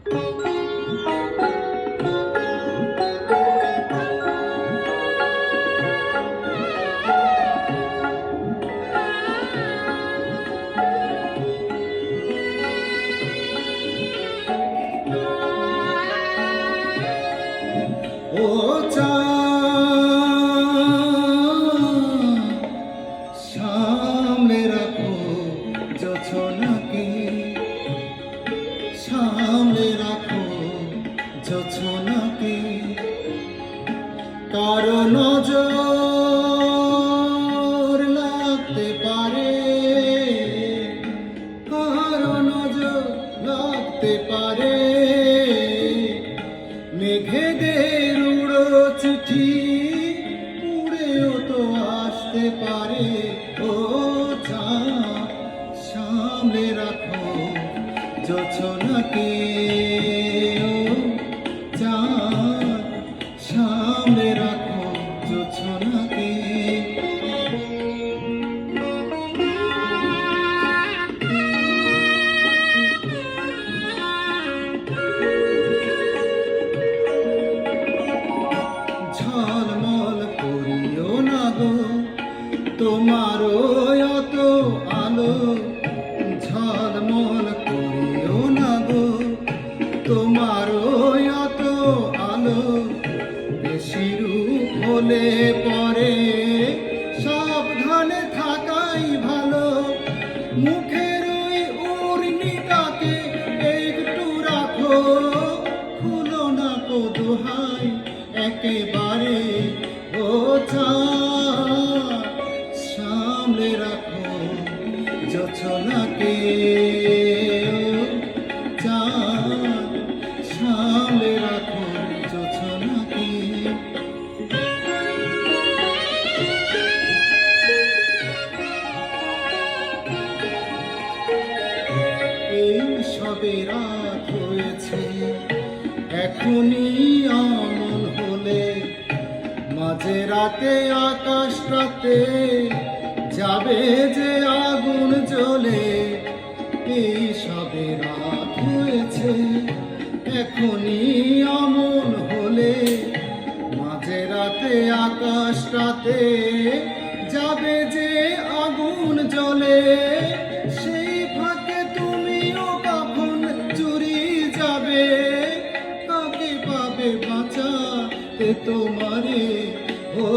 ও সামনে রাখো জোছনাকে, সামনে রাখো জোছনাকে, কারো নজর লাগতে পারে, কারো নজর লাগতে পারে। মেঘেদের উড়ো চিঠি উড়েও তো আসতে পারে। ও সামনে রাখো জোছনাকে, ও সামনে রাখো জোছনাকে। ঝলমল করিও না গো তোমারও অত আলো, ঝলমল করিও না গো তোমারও অত আলো। বেশি রূপ হলে পরে সাবধানে থাকাই ভালো। মুখের ওই উর্মিটাকে একটু রাখো, খুলো না কো দোহাই একেবারে। ও সামনে রাখো জোছনাকে, সামনে রাখো জোছনাকে। এই সবে রাত হয়েছে, এখনই অমন হলে মাঝে রাতে আকাশটাতে যাবে যে আগুন জ্বলে। এই সবে রাত হয়েছে, এখনই অমন হলে মাঝে রাতে আকাশটাতে যাবে যে আগুন জ্বলে। সেই ফাঁকে তুমিও কখন চুরি যাবে, কাকে পাবে বাঁচাতে তোমারে। ও